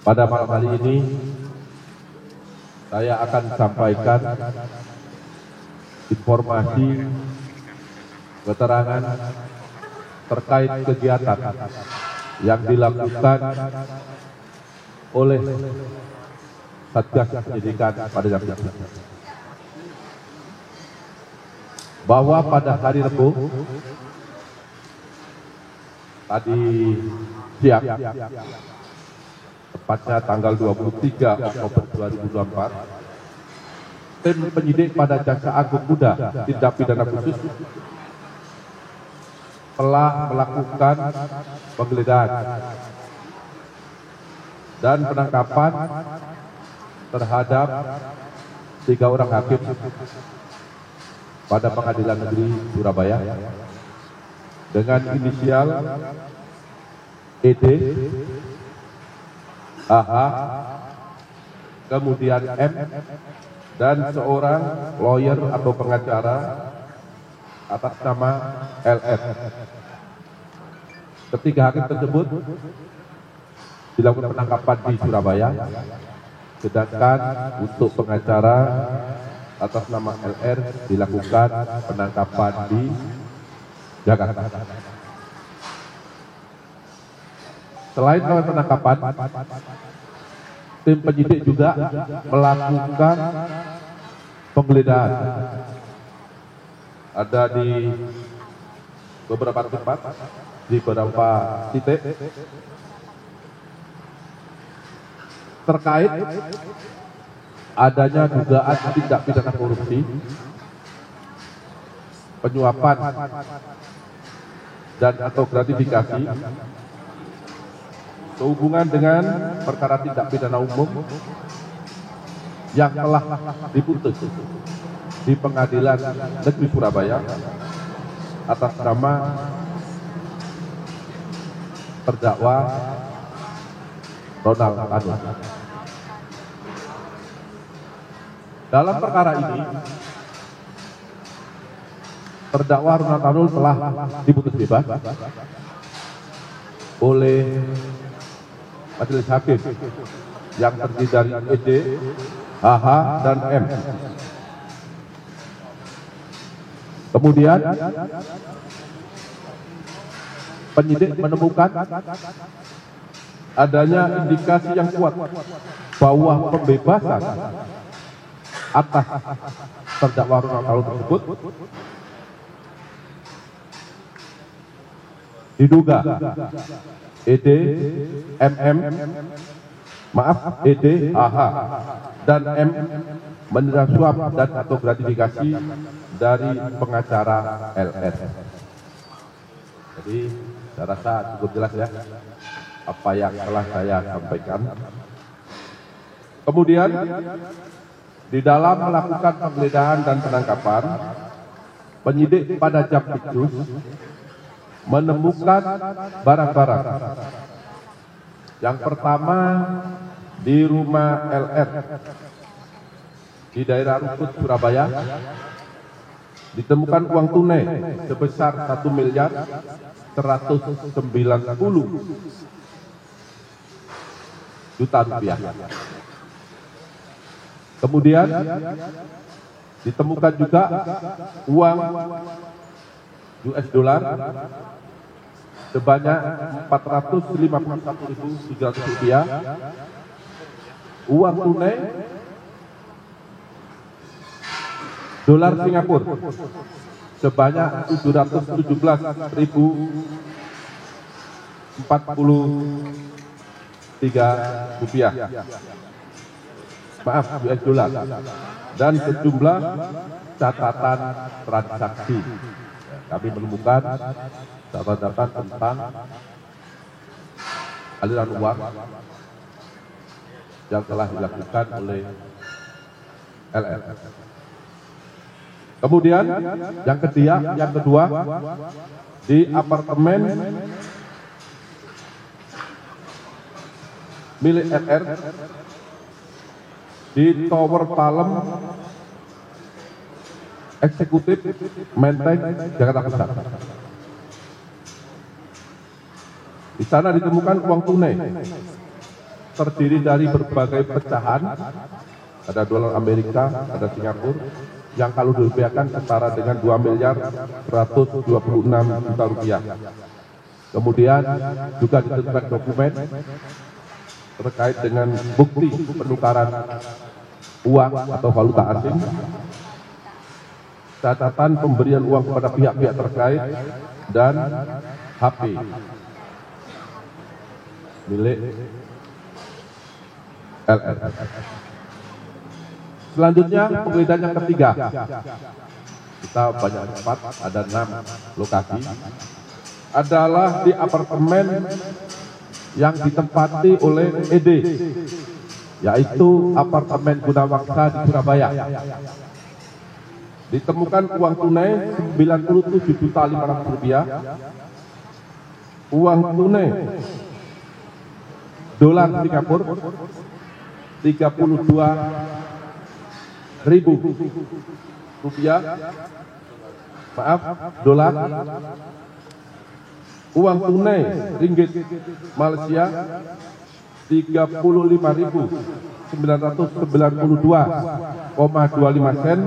Pada malam hari ini saya akan sampaikan informasi keterangan terkait kegiatan yang dilakukan oleh Satgas Pendidikan pada jam itu. Bahwa pada hari Rabu tadi siang, tepatnya tanggal 23 Oktober 2024, tim penyidik pada Jaksa Agung Muda Tindak Pidana Khusus telah melakukan penggeledahan dan penangkapan terhadap 3 orang hakim pada Pengadilan Negeri Surabaya dengan inisial ED, AH, kemudian M, dan seorang lawyer atau pengacara atas nama LS. Ketiga hakim tersebut dilakukan penangkapan di Surabaya, sedangkan untuk pengacara atas nama LR dilakukan penangkapan di Jakarta. Selain melakukan penangkapan, tim penyidik juga melakukan penggeledahan. Ada di beberapa tempat, di beberapa titik, terkait adanya dugaan tindak pidana korupsi, penyuapan dan atau gratifikasi sehubungan dengan perkara tindak pidana umum yang telah diputus di Pengadilan Negeri Surabaya atas nama terdakwa Ronald Tanur. Dalam perkara ini, terdakwa Ronald Tanur telah diputus bebas oleh majelis hakim yang terdiri dari ED, HH, dan M. Kemudian penyidik menemukan adanya indikasi yang kuat bahwa pembebasan atas terdakwa Ronald Tanur tersebut diduga ED, ED, AH, dan M menerima suap dan atau gratifikasi dari pengacara LS. Jadi saya rasa cukup jelas ya apa yang telah saya sampaikan. Kemudian di dalam melakukan penggeledahan dan penangkapan, penyidik pada Jampitsus menemukan barang-barang. Yang pertama di rumah LR di daerah Rungkut, Surabaya, ditemukan uang tunai sebesar 1.190.000.000 rupiah. Kemudian ditemukan juga uang US dollar sebanyak 451.300 rupiah, uang tunai dolar Singapura sebanyak 717.043 rupiah, maaf US dollar, dan sejumlah catatan transaksi. Kami menemukan catatan tentang aliran uang yang telah dilakukan oleh LR. Kemudian yang kedua di apartemen milik LR di Tower Palem Eksekutif Menteng, Jakarta Pusat. Di sana ditemukan uang tunai terdiri dari berbagai pecahan, ada dolar Amerika, ada Singapura, yang kalau dirupiahkan setara dengan 2.126.000.000 rupiah. Kemudian juga ditentukan dokumen terkait dengan bukti penukaran uang atau valuta asing, catatan pemberian uang kepada pihak-pihak terkait, dan HP milik LR. Selanjutnya penggeledahan yang ketiga, kita banyak tempat, ada 6 lokasi, adalah di apartemen yang ditempati oleh ED, yaitu apartemen Gunawangsa di Surabaya. Ditemukan uang tunai 97.500.000 rupiah, uang tunai dolar Singapura 32.000 rupiah, maaf, dolar, uang tunai ringgit Malaysia 35.992,25 sen,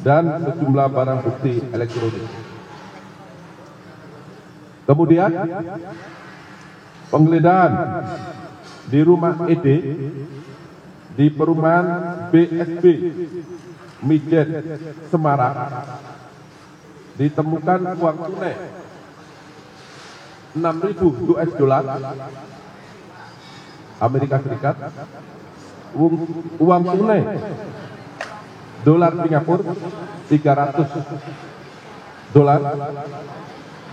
dan sejumlah barang bukti elektronik. Kemudian penggeledahan di rumah ED di perumahan BSB Mijen Semarang, ditemukan uang tunai 6.000 US dollar Amerika Serikat, uang tunai dolar Singapura 300 dolar,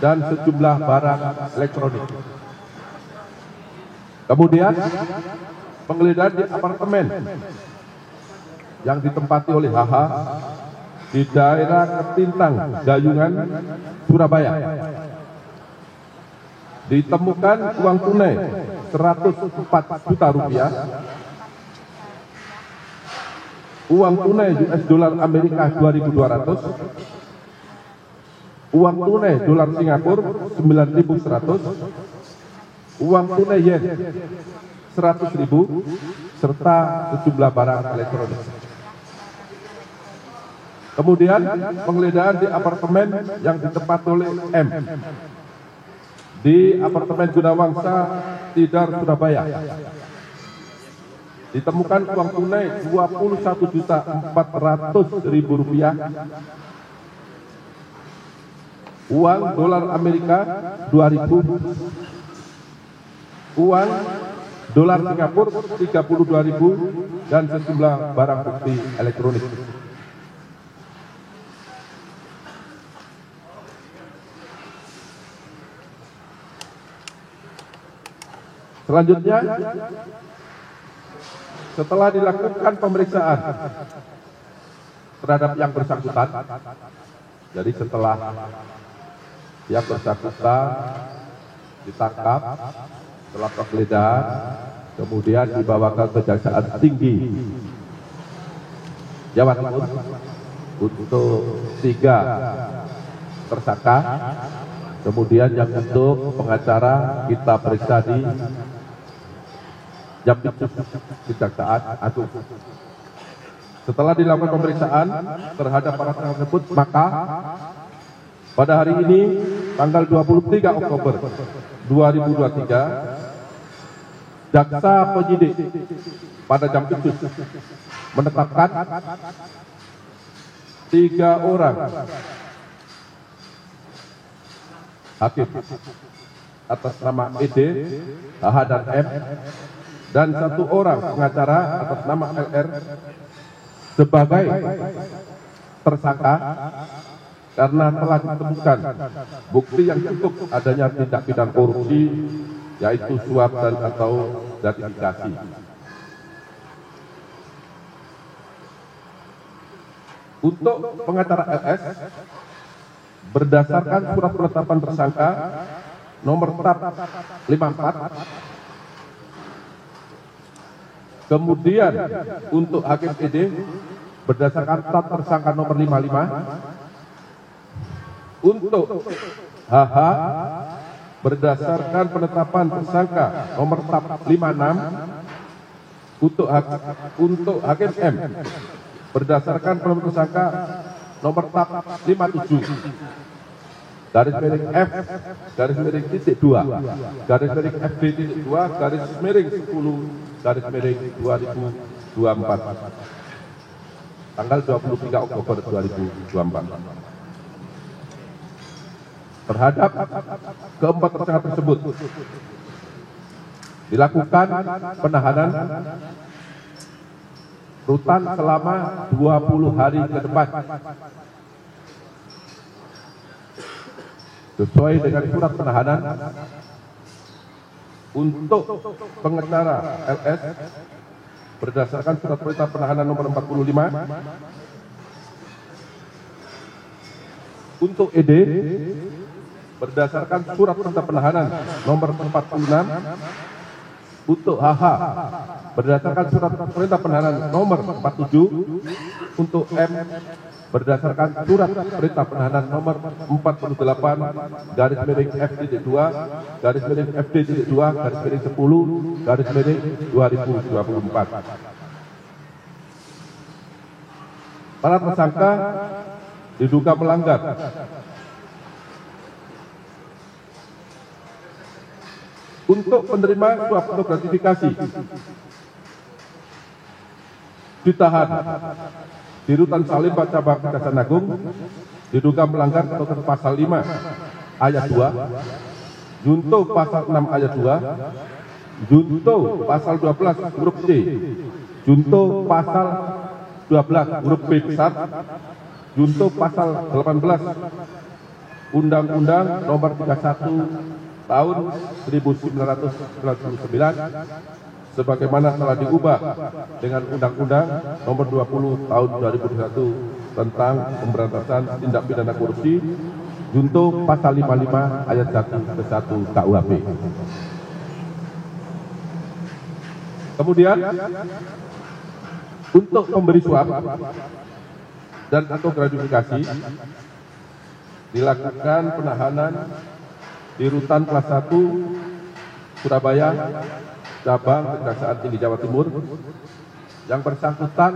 dan sejumlah barang elektronik. Kemudian penggeledahan di apartemen yang ditempati oleh HH di daerah Ketintang, Gayungan, Surabaya. Ditemukan uang tunai 104 juta rupiah, uang tunai US dollar Amerika 2.200, uang tunai dolar Singapura 9.100, uang tunai yen 100.000, serta sejumlah barang elektronik. Kemudian penggeledahan di apartemen yang ditempati oleh M di apartemen Gunawangsa, Tidar, Surabaya. Ditemukan uang tunai 21.400.000 rupiah, uang dolar Amerika 2.000, uang dolar Singapura 32.000, dan sejumlah barang bukti elektronik. Selanjutnya, setelah dilakukan pemeriksaan terhadap yang bersangkutan, jadi setelah yang bersangkutan ditangkap, setelah penggeledahan, kemudian dibawa ke Kejaksaan Tinggi Jawa Timur untuk 3 tersangka. Kemudian yang untuk pengacara kita periksa di Jampitsus Kejaksaan Agung. Setelah dilakukan pemeriksaan terhadap para tersebut, maka pada hari ini tanggal 23 Oktober 2023, jaksa penyidik pada Jampitsus menetapkan 3 orang hakim atas nama ED, HH, dan M, dan 1 orang pengacara atas nama LR sebagai tersangka karena telah ditemukan bukti yang cukup adanya tindak pidana korupsi, yaitu suap dan atau gratifikasi. Untuk pengacara LS, berdasarkan surat penetapan tersangka nomor TAP 54, kemudian untuk hakim ED berdasarkan TAP tersangka nomor 55, untuk HH berdasarkan penetapan tersangka nomor TAP 56, Untuk Hakim M berdasarkan penetapan tersangka nomor TAP 57 garis miring F garis miring titik 2 garis miring FB titik 2 garis miring 10 garis miring 2024 tanggal 23 Oktober 2024. Terhadap keempat tersangka tersebut dilakukan penahanan rutan selama 20 hari ke depan sesuai dengan surat penahanan untuk pengacara LS berdasarkan surat perintah penahanan nomor 45, untuk ED berdasarkan surat perintah penahanan nomor 46, untuk HH berdasarkan surat perintah penahanan nomor 47, untuk M berdasarkan surat perintah penahanan nomor 48 garis miring F.2 garis miring FD.2 garis miring 10 garis miring 2024. Para tersangka diduga melanggar untuk penerima suap atau gratifikasi ditahan di Rutan Salim Cabang Kejaksaan Agung diduga melanggar ketentuan pasal 5 ayat 2, junto pasal 6 ayat 2, junto pasal 12 huruf C, junto pasal 12 huruf B besar, junto pasal 18 Undang-Undang nomor 31 tahun 1999 sebagaimana telah diubah dengan Undang-Undang nomor 20 tahun 2021 tentang pemberantasan tindak pidana korupsi, junto pasal 55 ayat 1 ke 1 KUHP. Kemudian untuk memberi suap dan atau gratifikasi dilakukan penahanan di Rutan Kelas 1 Surabaya Cabang Kejaksaan Tinggi Jawa Timur. Yang bersangkutan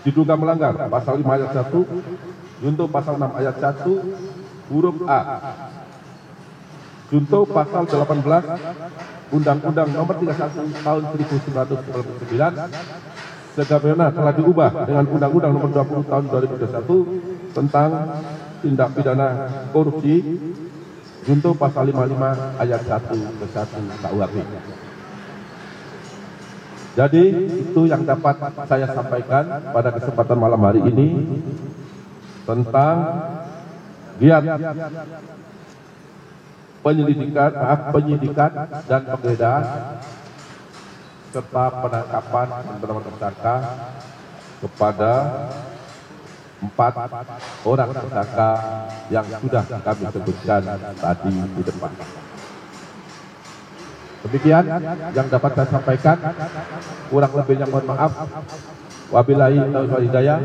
diduga melanggar pasal 5 ayat 1, junto pasal 6 ayat 1 huruf A, junto pasal 18 Undang-Undang nomor 31 tahun 1999 sebagaimana telah diubah dengan Undang-Undang nomor 20 tahun 2021 tentang tindak pidana korupsi, junto pasal 55 ayat 1 ke 1 KUHP. Jadi itu yang dapat saya sampaikan pada kesempatan malam hari ini tentang giat penyidikan dan penggeledahan serta penangkapan penetapan tersangka kepada 4 orang tersangka yang sudah kami sebutkan tadi di depan. Demikian yang dapat saya sampaikan, kurang lebihnya mohon maaf. Wabillahi taufiq wal hidayah.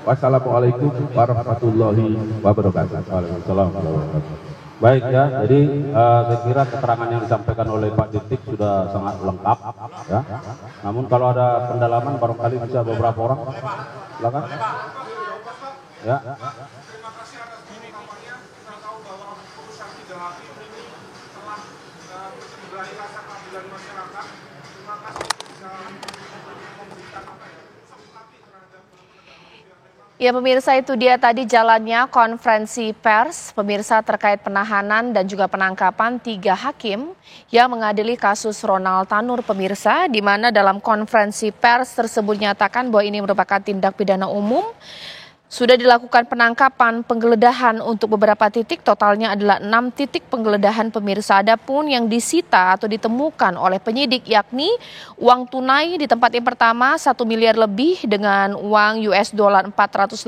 Wassalamualaikum warahmatullahi wabarakatuh. Waalaikumsalam warahmatullahi wabarakatuh. Baik ya, jadi saya kira keterangan yang disampaikan oleh Pak Titik sudah sangat lengkap ya. Namun kalau ada pendalaman barangkali bisa beberapa orang. Silakan. Ya. Terima kasih atas kampanye. Kita tahu bahwa urusan 3 Hakim ini telah mencederai rasa keadilan masyarakat. Terima kasih bisa memberikan simpati terhadap Ya pemirsa, itu dia tadi jalannya konferensi pers pemirsa terkait penahanan dan juga penangkapan 3 hakim yang mengadili kasus Ronald Tanur pemirsa, di mana dalam konferensi pers tersebut nyatakan bahwa ini merupakan tindak pidana umum. Sudah dilakukan penangkapan, penggeledahan untuk beberapa titik, totalnya adalah 6 titik penggeledahan pemirsa. Adapun yang disita atau ditemukan oleh penyidik yakni uang tunai di tempat yang pertama 1 miliar lebih dengan uang US dollar 450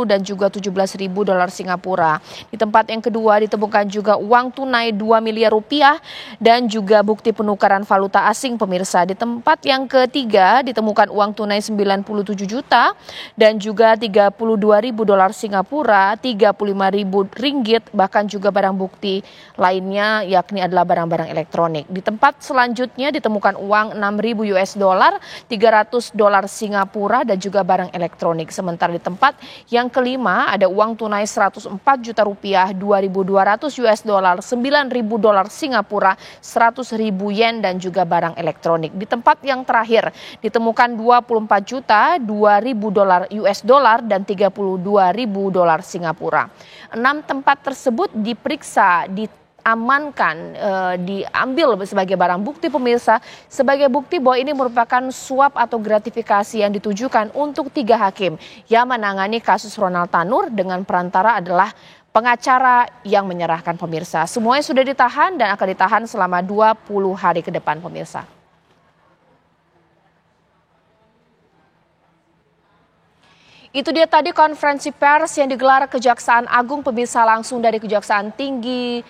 dan juga 17.000 dolar Singapura. Di tempat yang kedua ditemukan juga uang tunai 2 miliar rupiah dan juga bukti penukaran valuta asing pemirsa. Di tempat yang ketiga ditemukan uang tunai 97 juta dan juga 32 $52.000 Singapura, Rp35.000, bahkan juga barang bukti lainnya yakni adalah barang-barang elektronik. Di tempat selanjutnya ditemukan uang $6.000, $300 Singapura dan juga barang elektronik. Sementara di tempat yang kelima ada uang tunai Rp104 juta, $2.200, $9.000 Singapura, 100.000 yen dan juga barang elektronik. Di tempat yang terakhir ditemukan $24 juta, $2.000 dan $32.000 Singapura. 6 tempat tersebut diperiksa, diamankan, diambil sebagai barang bukti pemirsa, sebagai bukti bahwa ini merupakan suap atau gratifikasi yang ditujukan untuk 3 hakim yang menangani kasus Ronald Tanur dengan perantara adalah pengacara yang menyerahkan pemirsa. Semuanya sudah ditahan dan akan ditahan selama 20 hari ke depan pemirsa. Itu dia tadi konferensi pers yang digelar Kejaksaan Agung pemirsa langsung dari Kejaksaan Tinggi